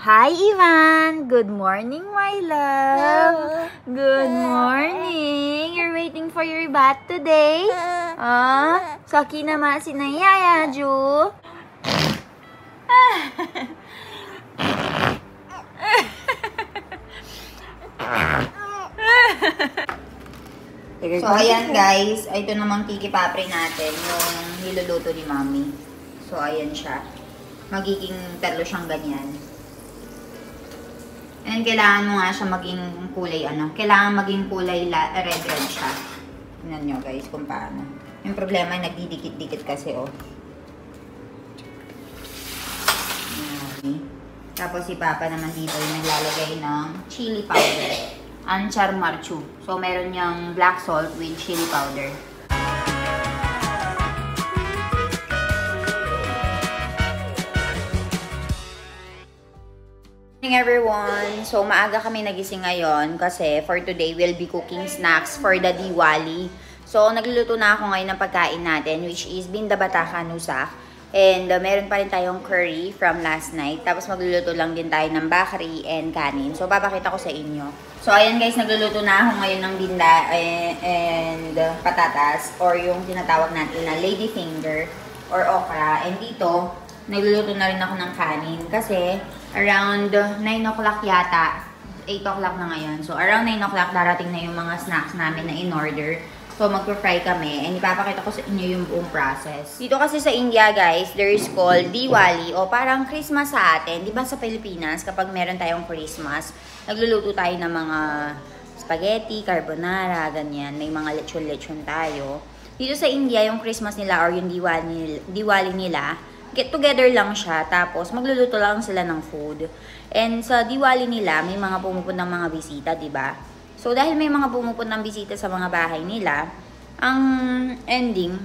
Hi, Ivan! Good morning, my love! Good morning! You're waiting for your bath today? Saki naman si Nayaya, Ju! So, ayan guys, ito namang tiki papri natin, yung niluluto ni Mami. So, ayan siya. Magiging talo siyang ganyan. And kailangan mo nga siya maging kulay, kailangan maging kulay red siya. Tingnan nyo guys kung paano. Yung problema, nagdidikit-dikit kasi, oh. Tapos si Papa naman dito yung naglalagay ng chili powder. Anchar marchu. So, meron niyang black salt with chili powder. Good morning everyone! So, maaga kami nagising ngayon kasi for today, we'll be cooking snacks for the Diwali. So, nagluluto na ako ngayon ng pagkain natin, which is bindabata kanusak. And meron pa rin tayong curry from last night. Tapos magluluto lang din tayo ng bakri and kanin. So, papakita ko sa inyo. So, ayan guys, nagluluto na ako ngayon ng binda and patatas or yung tinatawag natin na lady finger or okra. And dito, nagluluto na rin ako ng kanin kasi around 9 o'clock yata. 8 o'clock na ngayon. So, around 9 o'clock darating na yung mga snacks namin na in-order. So, magpa-fry kami and ipapakita ko sa inyo yung buong process. Dito kasi sa India, guys, there is called Diwali o parang Christmas sa atin. Di ba sa Pilipinas, kapag meron tayong Christmas, nagluluto tayo ng mga spaghetti, carbonara, ganyan. May mga lechon-lechon tayo. Dito sa India, yung Christmas nila or yung Diwali nila, get together lang siya. Tapos, magluluto lang sila ng food. And sa Diwali nila, may mga pumupuntang mga bisita, di ba? So, dahil may mga pumupuntang bisita sa mga bahay nila, ang ending,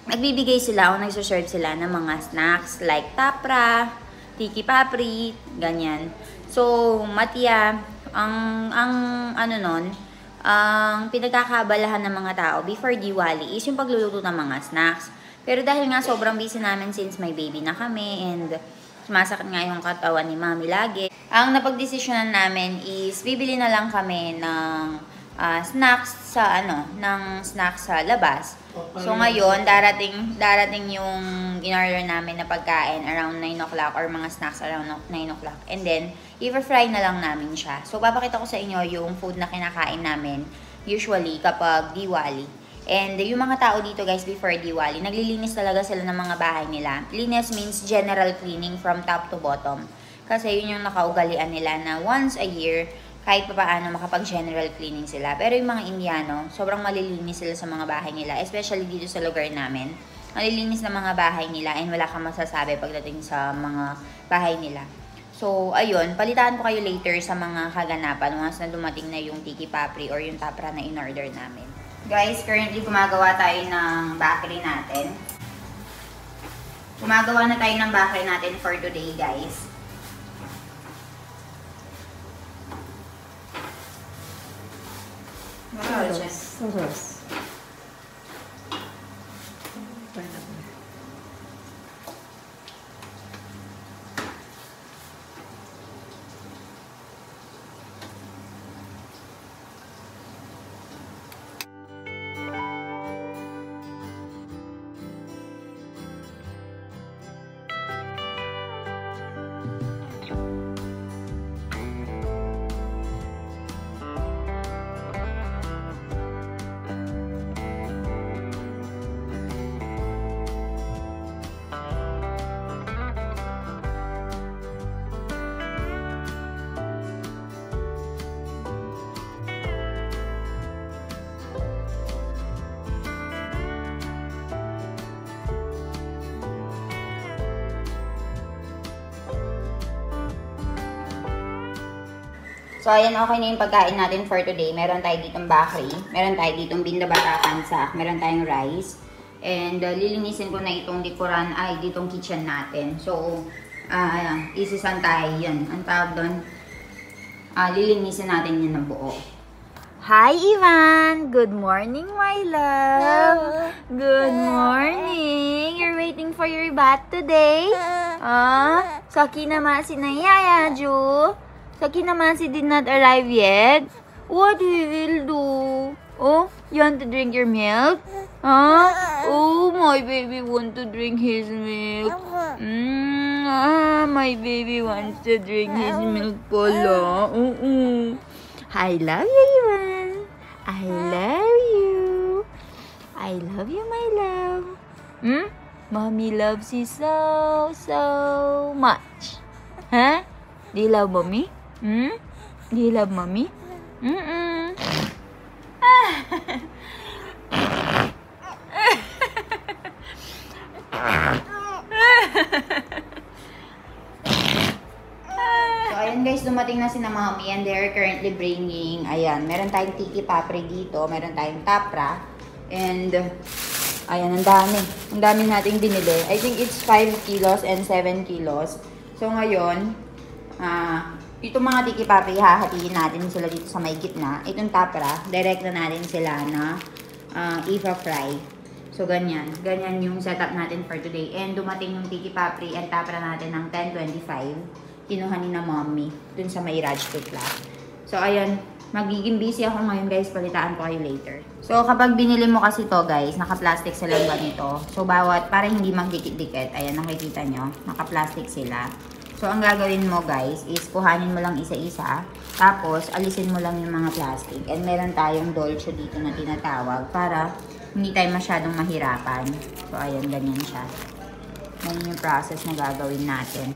nagbibigay sila o nagsuserve sila ng mga snacks like tapra, tiki papri, ganyan. So, Matya, ang pinagkakabalahan ng mga tao before Diwali is yung pagluluto ng mga snacks. Pero dahil nga sobrang busy namin since may baby na kami and sumasakit nga yung katawan ni Mami lagi. Ang napagdesisyonan namin is bibili na lang kami ng snacks sa labas. So ngayon, darating yung in-order namin na pagkain around 9 o'clock or mga snacks around 9 o'clock. And then, i-fry na lang namin siya. So, papakita ko sa inyo yung food na kinakain namin usually kapag Diwali. And yung mga tao dito guys before Diwali, naglilinis talaga sila ng mga bahay nila. Linis means general cleaning from top to bottom. Kasi yun yung nakaugalian nila na once a year, kahit pa paano makapag-general cleaning sila. Pero yung mga Indiano, sobrang malilinis sila sa mga bahay nila. Especially dito sa lugar namin. Malilinis na mga bahay nila and wala kang masasabi pagdating sa mga bahay nila. So, ayun, palitaan ko kayo later sa mga kaganapan once na dumating na yung tiki papri or yung tapra na in-order namin. Guys, currently gumagawa tayo ng bakri natin. Gumagawa na tayo ng bakri natin for today, guys. Saros. So, ayan, okay na yung pagkain natin for today. Meron tayo ditong bakri, meron tayo ditong bindabata kansak, meron tayong rice, and lilinisin ko na itong likuran, ditong kitchen natin. So, isisan tayo yan. Ang tawag doon, lilinisin natin yan ng buo. Hi, Ivan! Good morning, my love! Good morning! You're waiting for your bath today? Sakinamasi na Yayaju. Sakinamasi did not arrive yet. What we will do? Oh, you want to drink your milk? Huh? Oh, my baby want to drink his milk. My baby wants to drink his milk pala. I love you, Ivan. I love you. I love you, my love. Mommy loves you so much. Huh? Do you love mommy? Do you love mommy? So, ayan guys, dumating na si na mommy and they're currently bringing, ayan, meron tayong tiki papri dito, meron tayong tapra, and, ayan, ang dami. Ang dami nating binili. I think it's 5 kilos and 7 kilos. So, ngayon, itong mga tiki papri, hahatiin natin sila dito sa may gitna. Itong tapra, direct na natin sila na ipa-fry. So, ganyan. Ganyan yung setup natin for today. And dumating yung tiki papri and tapra natin ng 10:25. Kinuha ni na mommy dun sa may Rajputla. So, ayun. Magiging busy ako ngayon, guys. Palitaan ko kayo later. So, kapag binili mo kasi to guys, naka-plastic sila ganito. So, bawat, para hindi magdikit-dikit. Ayan, nakikita nyo. Naka-plastic sila. So, ang gagawin mo guys is kuhanin mo lang isa-isa. Tapos, alisin mo lang yung mga plastic. And meron tayong dolce dito na tinatawag para hindi tayo masyadong mahirapan. So, ayan, ganyan siya. Ganyan yung process na gagawin natin.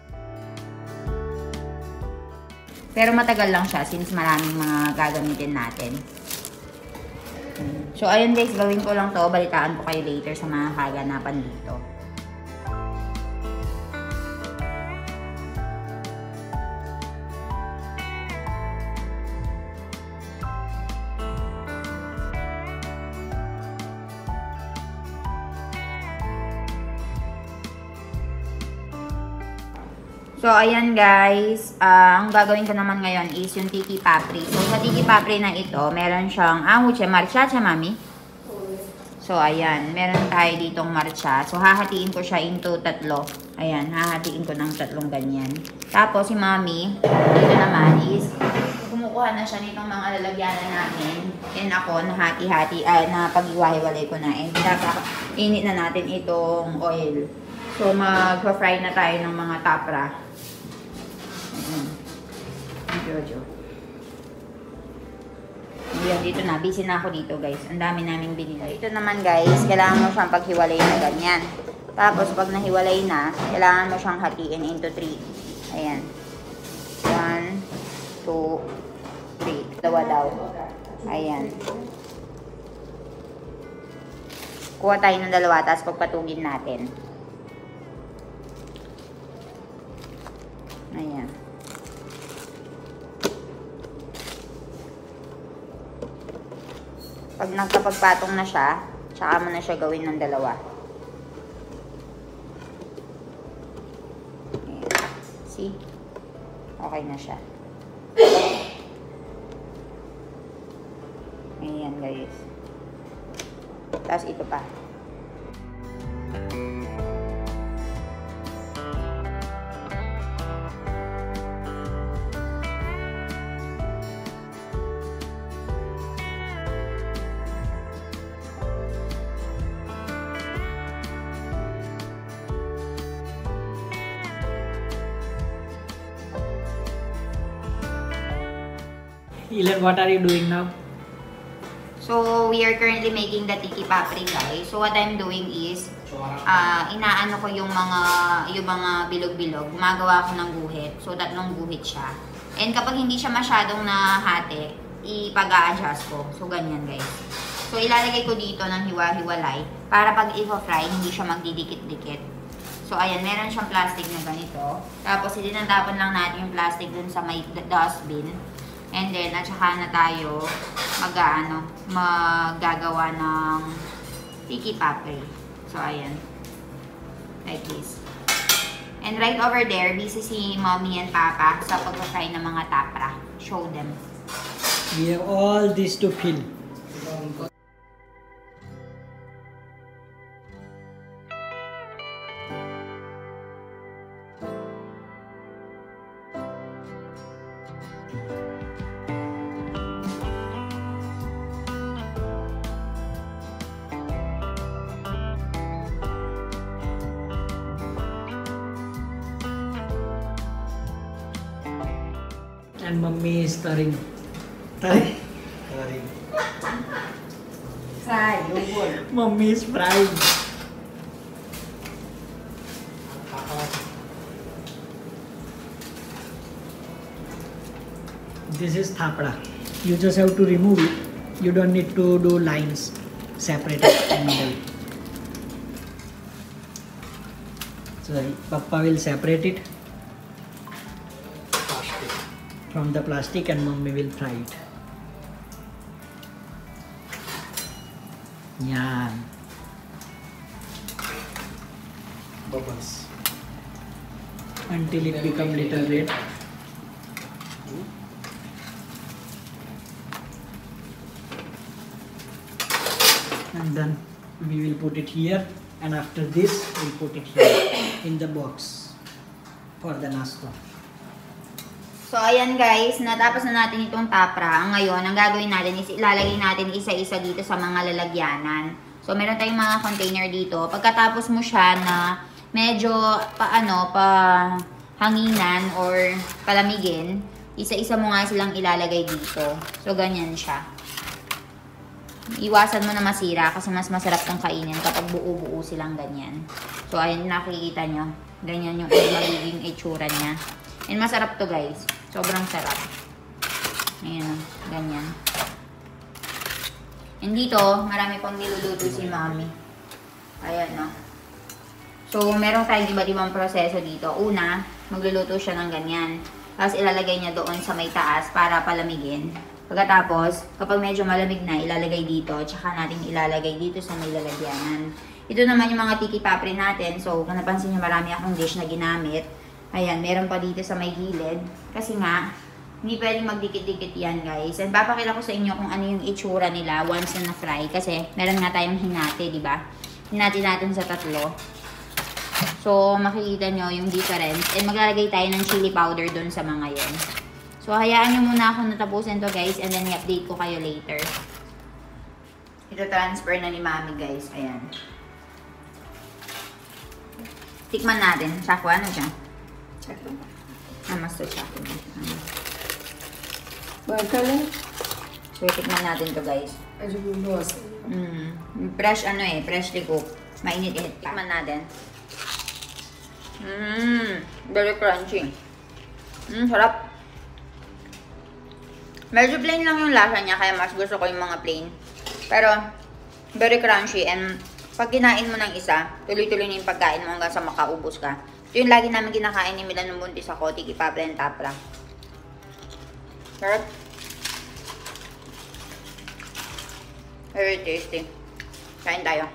Pero matagal lang siya since maraming mga gagamitin natin. So, ayun guys, gawin ko lang to. Balitaan ko kayo later sa mga kaganapan dito. So, ayan guys, ang gagawin ko naman ngayon is yung tiki papri. So, sa tiki papri na ito, meron siyang amuche, marcha, mami. So, ayan, meron tayo ditong marcha. So, hahatiin ko siya into 3. Ayan, hahatiin ko ng 3 ganyan. Tapos, si mami, dito naman is, kumukuha na siya nitong mga lalagyanan namin. And ako, nahati-hati, na pag-iwahiwalay ko na. And init na natin itong oil. So, mag-fry na tayo ng mga tapra. Jojo. Ayan, dito na. Busy na ako dito, guys. Ang dami naming binili. Ito naman, guys, kailangan mo siyang paghiwalay na ganyan. Tapos, pag nahiwalay na, kailangan mo siyang hatiin into 3. Ayan. 1, 2, 3. Dalawa daw. Ayan. Kuha tayo ng 2, tapos pagpatugin natin. Ayan. Pag nagkapagpatong na siya, tsaka mo na siya gawin ng 2. Ayan. See? Okay na siya. Ayan, guys. Tapos ito pa. Ilan, what are you doing now? So, we are currently making the tiki papri, guys. So, what I'm doing is, inaano ko yung mga bilog-bilog. Gumagawa ko ng guhit. So, 3 guhit siya. And kapag hindi siya masyadong nahati, ipag-a-adjust ko. So, ganyan, guys. So, ilalagay ko dito ng hiwa-hiwalay para pag i-fry, hindi siya magdidikit-dikit. So, ayan, meron siyang plastic na ganito. Tapos, itinatapon lang natin yung plastic dun sa may dustbin. And then, at saka na tayo maggagawa ng tiki papri. So, ayan. Like this. And right over there, busy si mommy and papa sa pag-fry ng mga tapra. Show them. We have all this to fill. and mummy is stirring. Stirring. Mummy is frying. This is thapra. You just have to remove it. You don't need to do lines separate in middle. So Papa will separate it from the plastic and mummy will fry it. Yan. Bubbles. Until it become little red. And then we will put it here, and after this we'll put it here in the box for the nasto. So, ayan guys, natapos na natin itong tapra. Ngayon, ang gagawin natin is ilalagay natin isa-isa dito sa mga lalagyanan. So, meron tayong mga container dito. Pagkatapos mo siya na medyo hanginan or palamigin, isa-isa mo nga silang ilalagay dito. So, ganyan siya. Iwasan mo na masira kasi mas masarap tong kainin kapag buo-buo silang ganyan. So, ayun, nakikita nyo. Ganyan yung magiging itsura niya. And masarap to guys. Sobrang sarap. Ayan, ganyan. And dito, marami pang niluluto si Mami. Ayan, no. So, meron tayong iba't ibang proseso dito. Una, magluluto siya ng ganyan. Tapos, ilalagay niya doon sa may taas para palamigin. Pagkatapos, kapag medyo malamig na, ilalagay dito. Tsaka natin ilalagay dito sa may lalagyanan. Ito naman yung mga tiki papri natin. So, kung napansin nyo, marami akong dish na ginamit. Ayan, meron pa dito sa may gilid. Kasi nga, hindi pwedeng magdikit-dikit yan, guys. And papakita ko sa inyo kung ano yung itsura nila once na na-fry. Kasi, meron nga tayong hinati, di ba? Hinati natin sa 3. So, makikita nyo yung difference. And maglalagay tayo ng chili powder dun sa mga yon. So, hayaan nyo muna ako natapusin to, guys. And then, i-update ko kayo later. Ito transfer na ni Mami, guys. Ayan. Tikman natin. Sakwa, ano siya? Mas to sa akin. So, tikman natin to guys. Fresh freshly cooked. Mainit-init. Tikman natin. Very crunchy. Sarap. Medyo plain lang yung lasa niya, kaya mas gusto ko yung mga plain. Pero, very crunchy. And, pag kinain mo ng isa, tuloy-tuloy na yung pagkain mo hanggang sa makaubos ka. Ito yung lagi namin kinakain ni Milan nung buntis ako, tiki papri and tapra. Sarap. Very tasty. Kain tayo.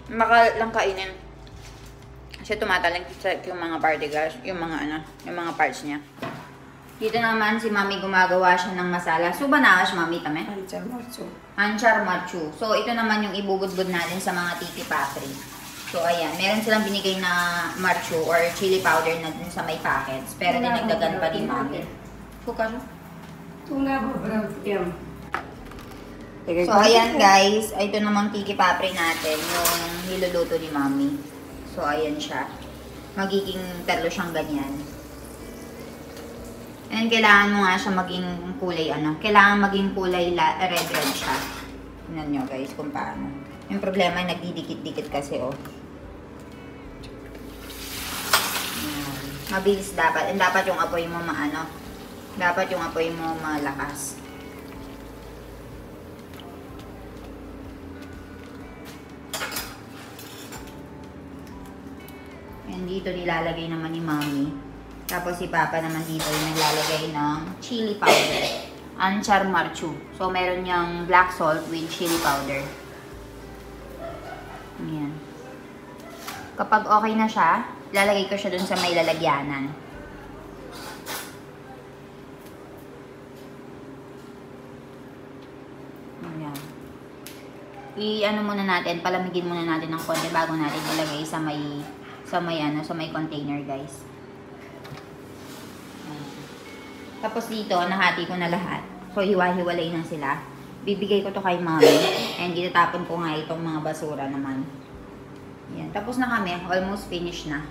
Maka lang kainin. Kasi tumatalag yung mga particles, yung mga parts niya. Dito naman si Mami gumagawa siya ng masala. So ba na siya, Mami, tame? Anchar marchu. So ito naman yung ibubudbud natin sa mga tiki papri. So ayan, meron silang binigay na marchu or chili powder na dun sa may packets. Pero dinagdagan pa ni Mami. Fuka siya? So ayan guys, ito namang tiki papri natin, yung niluluto ni Mami. So ayan siya. Magiging 3 siyang ganyan. And kailangan mo nga siya maging kulay kailangan maging kulay red siya. Tingnan nyo guys kung paano. Yung problema ay nagdidikit-dikit kasi Mabilis dapat. And dapat yung apoy mo dapat yung apoy mo malakas. And dito nilalagay naman ni Mami. Tapos si Papa naman dito yung naglalagay ng chili powder. Anchar marchu. So, meron niyang black salt with chili powder. Ayan. Kapag okay na siya, lalagay ko siya dun sa may lalagyanan. Ayan. I-ano muna natin, palamigin muna natin ng konti bago natin ilagay sa may container, guys. Tapos dito, nahati ko na lahat. So, hiwa-hiwalay na sila. Bibigay ko to kay Mami. And itatapon ko nga itong mga basura naman. Yan. Tapos na kami. Almost finished na.